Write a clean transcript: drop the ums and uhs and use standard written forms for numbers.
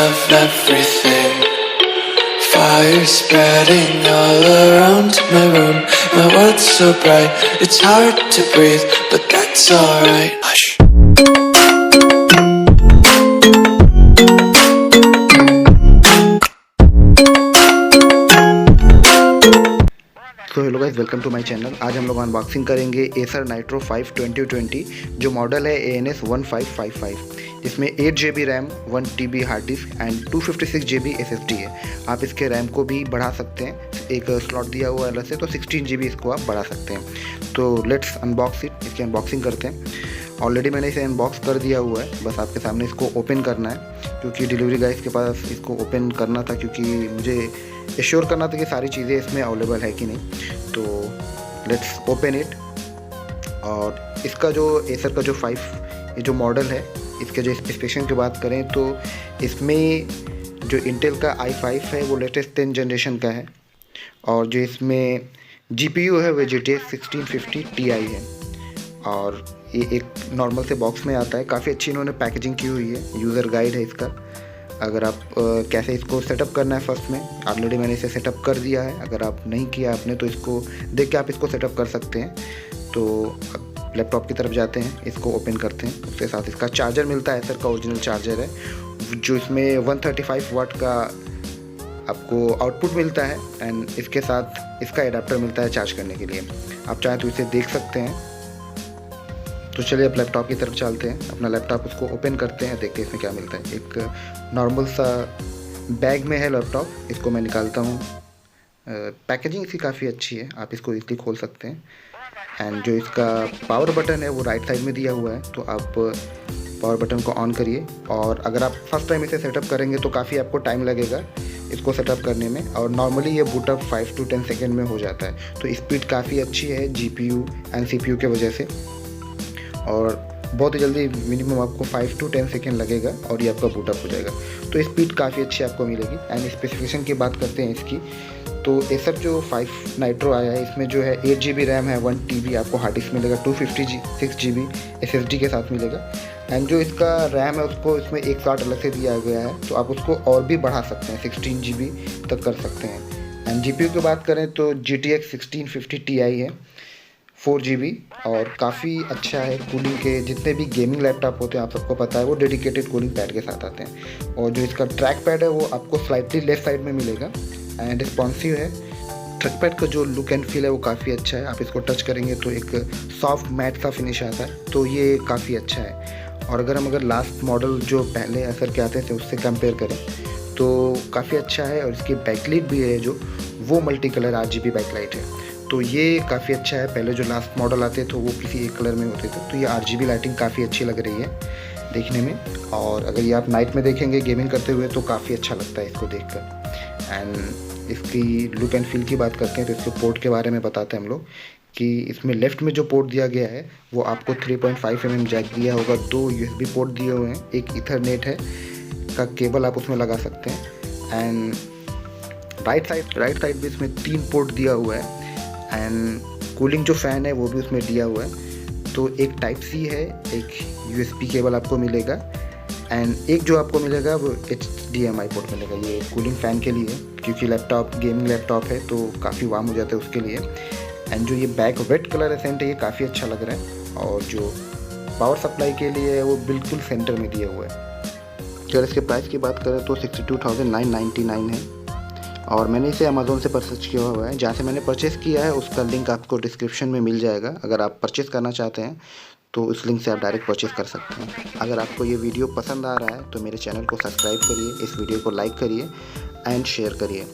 of everything. Fire spreading all around my room. My world's so bright, it's hard to breathe, but that's alright. Hush. तो hello guys, welcome to my channel. आज हम लोग unboxing करेंगे Acer nitro 5 2020 जो model है ANS 1555। इसमें 8 GB RAM, 1 TB hard disk and 256 GB SSD है। आप इसके रैम को भी बढ़ा सकते हैं, एक स्लॉट दिया हुआ है अलग से, तो 16 GB इसको आप बढ़ा सकते हैं। तो लेट्स अनबॉक्स इट, इसकी अनबॉक्सिंग करते हैं। ऑलरेडी मैंने इसे अनबॉक्स कर दिया हुआ है, बस आपके सामने इसको ओपन करना है, क्योंकि डिलीवरी गाइस के पास इसको ओपन करना था, क्योंकि मुझे एश्योर करना था कि सारी चीज़ें इसमें अवेलेबल है कि नहीं। तो लेट्स ओपन इट। और इसका जो एसर का जो 5 ये जो मॉडल है, इसके जो स्पेसिफिकेशन की बात करें तो इसमें जो इंटेल का i5 है वो लेटेस्ट 10 जनरेशन का है, और जो इसमें GPU है वो GTX 1650 Ti है। और ये एक नॉर्मल से बॉक्स में आता है। काफ़ी अच्छी इन्होंने पैकेजिंग की हुई है, यूज़र गाइड है इसका। अगर आप कैसे इसको सेटअप करना है, फर्स्ट में ऑलरेडी मैंने इसे सेटअप कर दिया है। अगर आप नहीं किया आपने तो इसको देख के आप इसको सेटअप कर सकते हैं। तो अब लैपटॉप की तरफ जाते हैं, इसको ओपन करते हैं। उसके साथ इसका चार्जर मिलता है, एसर का ओरिजिनल चार्जर है, जो इसमें 135 वाट का आपको आउटपुट मिलता है। एंड इसके साथ इसका एडाप्टर मिलता है चार्ज करने के लिए। आप चाहें तो इसे देख सकते हैं। तो चलिए अब लैपटॉप की तरफ चलते हैं। अपना लैपटॉप उसको ओपन करते हैं, देखते हैं इसमें क्या मिलता है। एक नॉर्मल सा बैग में है लैपटॉप, इसको मैं निकालता हूँ। पैकेजिंग इसकी काफ़ी अच्छी है, आप इसको इजीली खोल सकते हैं। एंड जो इसका पावर बटन है वो राइट साइड में दिया हुआ है, तो आप पावर बटन को ऑन करिए। और अगर आप फर्स्ट टाइम इसे सेटअप करेंगे तो काफ़ी आपको टाइम लगेगा इसको सेटअप करने में, और नॉर्मली ये बूटअप 5 to 10 सेकेंड में हो जाता है। तो स्पीड काफ़ी अच्छी है GPU एंड CPU के वजह से, और बहुत ही जल्दी, मिनिमम आपको 5 to 10 सेकेंड लगेगा और ये आपका बूटअप हो जाएगा। तो स्पीड काफ़ी अच्छी आपको मिलेगी। एंड स्पेसिफिकेशन की बात करते हैं इसकी, तो एसर जो 5 नाइट्रो आया है, इसमें जो है 8 GB रैम है, 1 TB आपको हार्ड डिस्क मिलेगा, 256 GB SSD के साथ मिलेगा। एंड जो इसका रैम है उसको इसमें एक स्लॉट अलग से दिया गया है, तो आप उसको और भी बढ़ा सकते हैं, 16 GB तक कर सकते हैं। एंड GPU की बात करें तो GTX 1650 Ti है, 4 GB, और काफ़ी अच्छा है। कूलिंग के जितने भी गेमिंग लैपटॉप होते हैं, आप सबको पता है, वो डेडिकेटेड कूलिंग पैड के साथ आते हैं। और जो इसका ट्रैक पैड है वो आपको स्लाइटली लेफ्ट साइड में मिलेगा एंड रिस्पॉन्सिव है। ट्रैक पैड का जो लुक एंड फील है वो काफ़ी अच्छा है। आप इसको टच करेंगे तो एक सॉफ्ट मैट सा फिनिश आता है, तो ये काफ़ी अच्छा है। और अगर लास्ट मॉडल जो पहले एसर के आते थे उससे कंपेयर करें तो काफ़ी अच्छा है। और इसकी बैकलाइट भी है, जो वो मल्टी कलर RGB बैकलाइट है, तो ये काफ़ी अच्छा है। पहले जो लास्ट मॉडल आते थे वो किसी एक कलर में होते थे, तो ये RGB लाइटिंग काफ़ी अच्छी लग रही है देखने में। और अगर ये आप नाइट में देखेंगे गेमिंग करते हुए तो काफ़ी अच्छा लगता है इसको देखकर। एंड इसकी लुक एंड फील की बात करते हैं तो इसके पोर्ट के बारे में बताते हैं हम लोग, कि इसमें लेफ़्ट में जो पोर्ट दिया गया है वो आपको 3.5 mm जैक दिया होगा, 2 USB पोर्ट दिए हुए हैं, एक ईथरनेट है का केबल आप उसमें लगा सकते हैं। एंड राइट साइड भी इसमें 3 पोर्ट दिया हुआ है। एंड कूलिंग जो फ़ैन है वो भी उसमें दिया हुआ है। तो एक टाइप C है, एक USB केबल आपको मिलेगा, एंड एक जो आपको मिलेगा वो HDMI पोर्ट मिलेगा। ये कूलिंग फ़ैन के लिए, क्योंकि लैपटॉप गेमिंग लैपटॉप है तो काफ़ी वार्म हो जाता है उसके लिए। एंड जो ये बैक वेट कलर एसेंट है ये काफ़ी अच्छा लग रहा है, और जो पावर सप्लाई के लिए है वो बिल्कुल सेंटर में दिया हुआ है। अगर इसके प्राइस की बात करें तो 62,999 है, और मैंने इसे अमेज़ोन से परचेज़ किया हुआ है। जहाँ से मैंने परचेज़ किया है उसका लिंक आपको डिस्क्रिप्शन में मिल जाएगा। अगर आप परचेज़ करना चाहते हैं तो उस लिंक से आप डायरेक्ट परचेज़ कर सकते हैं। अगर आपको ये वीडियो पसंद आ रहा है तो मेरे चैनल को सब्सक्राइब करिए, इस वीडियो को लाइक करिए एंड शेयर करिए।